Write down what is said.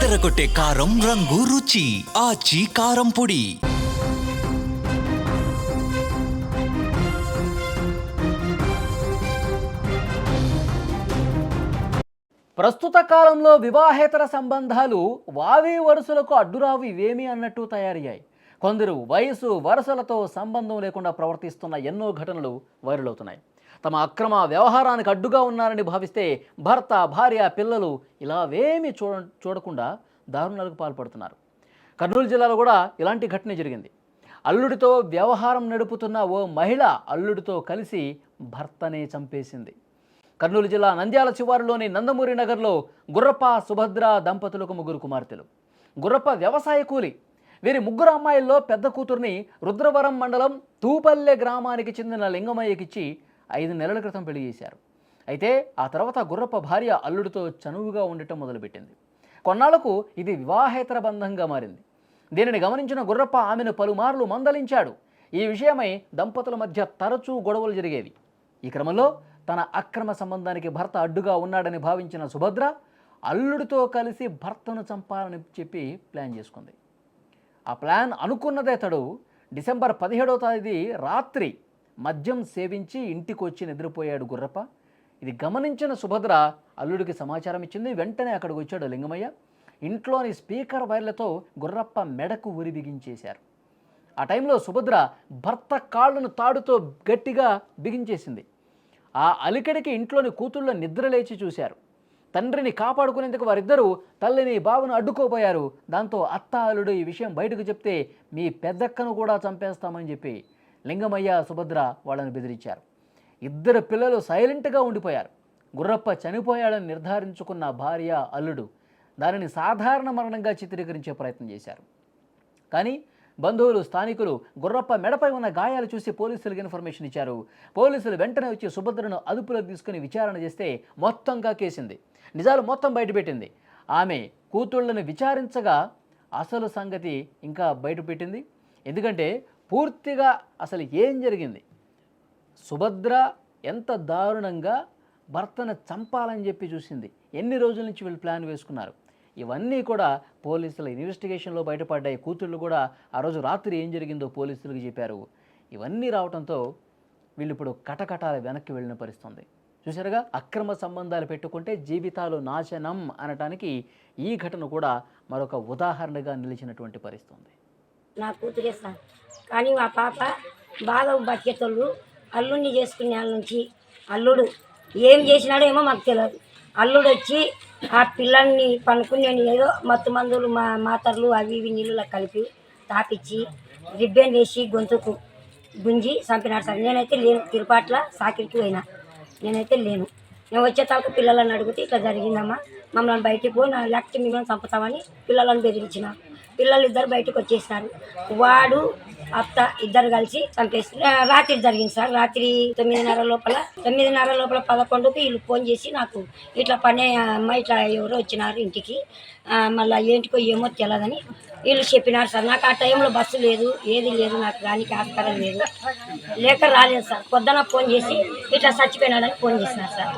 అదరగొట్టే కారం రంగు రుచి ఆచి కారం పొడి. ప్రస్తుత కాలంలో వివాహేతర సంబంధాలు వావి వరుసలకు అడ్డురావు ఇవేమి అన్నట్టు తయారయ్యాయి. కొందరు వయసు వరుసలతో సంబంధం లేకుండా ప్రవర్తిస్తున్న ఎన్నో ఘటనలు వైరల్ అవుతున్నాయి. తమ అక్రమ వ్యవహారానికి అడ్డుగా ఉన్నారని భావిస్తే భర్త, భార్య, పిల్లలు ఇలావేమీ చూడకుండా దారుణాలకు పాల్పడుతున్నారు. కర్నూలు జిల్లాలో కూడా ఇలాంటి ఘటన జరిగింది. అల్లుడితో వ్యవహారం నడుపుతున్న ఓ మహిళ అల్లుడితో కలిసి భర్తనే చంపేసింది. కర్నూలు జిల్లా నంద్యాల శివారులోని నందమూరి నగర్లో గుర్రప్ప, సుభద్ర దంపతులకు ముగ్గురు కుమార్తెలు. గుర్రప్ప వ్యవసాయ కూలి. వీరి ముగ్గురు అమ్మాయిల్లో పెద్ద కూతుర్ని రుద్రవరం మండలం తూపల్లె గ్రామానికి చెందిన లింగమయ్యకిచ్చి 5 నెలల క్రితం పెళ్లి చేశారు. అయితే ఆ తర్వాత గుర్రప్ప భార్య అల్లుడితో చనువుగా ఉండటం మొదలుపెట్టింది. కొన్నాళ్లకు ఇది వివాహేతర బంధంగా మారింది. దీనిని గమనించిన గుర్రప్ప ఆమెను పలుమార్లు మందలించాడు. ఈ విషయమై దంపతుల మధ్య తరచూ గొడవలు జరిగేవి. ఈ క్రమంలో తన అక్రమ సంబంధానికి భర్త అడ్డుగా ఉన్నాడని భావించిన సుభద్ర అల్లుడితో కలిసి భర్తను చంపాలని చెప్పి ప్లాన్ చేసుకుంది. ఆ ప్లాన్ అనుకున్నదే తడు డిసెంబర్ 17వ తేదీ రాత్రి మద్యం సేవించి ఇంటికి వచ్చి నిద్రపోయాడు గుర్రప్ప. ఇది గమనించిన సుభద్ర అల్లుడికి సమాచారం ఇచ్చింది. వెంటనే అక్కడికి వచ్చాడు లింగమయ్య. ఇంట్లోని స్పీకర్ వైర్లతో గుర్రప్ప మెడకు ఉరి బిగించేశారు. ఆ టైంలో సుభద్ర భర్త కాళ్ళను తాడుతో గట్టిగా బిగించేసింది. ఆ అలికడికి ఇంట్లోని కూతుళ్ళ నిద్రలేచి చూశారు. తండ్రిని కాపాడుకునేందుకు వారిద్దరూ తల్లిని, బావను అడ్డుకోపోయారు. దాంతో అత్త, అల్లుడు ఈ విషయం బయటకు చెప్తే మీ పెద్దక్కను కూడా చంపేస్తామని చెప్పి లింగమయ్య, సుభద్ర వాళ్ళని బెదిరించారు. ఇద్దరు పిల్లలు సైలెంట్గా ఉండిపోయారు. గుర్రప్ప చనిపోయాడని నిర్ధారించుకున్న భార్య, అల్లుడు దానిని సాధారణ మరణంగా చిత్రీకరించే ప్రయత్నం చేశారు. కానీ బంధువులు, స్థానికులు గుర్రప్ప మెడపై ఉన్న గాయాలు చూసి పోలీసులకు ఇన్ఫర్మేషన్ ఇచ్చారు. పోలీసులు వెంటనే వచ్చి సుభద్రను అదుపులోకి తీసుకుని విచారణ చేస్తే మొత్తంగా కేసింది. నిజాలు మొత్తం బయటపెట్టింది. ఆమె కూతుళ్లను విచారించగా అసలు సంగతి ఇంకా బయటపెట్టింది. ఎందుకంటే పూర్తిగా అసలు ఏం జరిగింది, సుభద్ర ఎంత దారుణంగా భర్తను చంపాలని చెప్పి చూసింది, ఎన్ని రోజుల నుంచి వీళ్ళు ప్లాన్ వేసుకున్నారు, ఇవన్నీ కూడా పోలీసుల ఇన్వెస్టిగేషన్లో బయటపడ్డాయి. కూతుళ్ళు కూడా ఆ రోజు రాత్రి ఏం జరిగిందో పోలీసులకు చెప్పారు. ఇవన్నీ రావడంతో వీళ్ళు ఇప్పుడు కటకటాల వెనక్కి వెళ్ళిన పరిస్థితుంది. చూసారుగా, అక్రమ సంబంధాలు పెట్టుకుంటే జీవితాలు నాశనం అనటానికి ఈ ఘటన కూడా మరొక ఉదాహరణగా నిలిచినటువంటి పరిస్థితుంది. నా కూతురే సార్, కానీ మా పాప బాగా బతికేతోళ్ళు అల్లుడిని చేసుకునే వాళ్ళ నుంచి అల్లుడు ఏం చేసినాడో ఏమో మాకు తెలియదు. అల్లుడు వచ్చి ఆ పిల్లల్ని పనుకుని నేను ఏదో మత్తు మందులు, మాతర్లు అవి ఇవి నీళ్ళలో కలిపి తాపిచ్చి రిబ్బెన్ వేసి గొంతుకు గుంజి చంపినాడు సార్. నేనైతే లేను, తిరుపాట్ల సాకిరికి పోయినా, నేనైతే లేను. నేను వచ్చేతాలకు పిల్లలను అడిగితే ఇట్లా జరిగిందమ్మా, మమ్మల్ని బయటికి పో, నా లేకపోతే మిమ్మల్ని చంపుతామని పిల్లలను బెదిరించిన. పిల్లలు ఇద్దరు బయటకు వచ్చేసినారు. వాడు, అత్త ఇద్దరు కలిసి చంపేసి రాత్రి జరిగింది సార్. రాత్రి 9:30 లోపల 11కి వీళ్ళు ఫోన్ చేసి నాకు ఇట్లా పనే అమ్మ ఇట్లా ఎవరో వచ్చినారు ఇంటికి, మళ్ళీ ఏంటికో ఏమో తెలియదని వీళ్ళు చెప్పినారు సార్. నాకు ఆ టైంలో బస్సు లేదు, ఏది లేదు, నాకు రానికి ఆస్కారం లేదు, లేక రాలేదు సార్. పొద్దున ఫోన్ చేసి ఇట్లా చచ్చిపోయినాడని ఫోన్ చేసినారు సార్.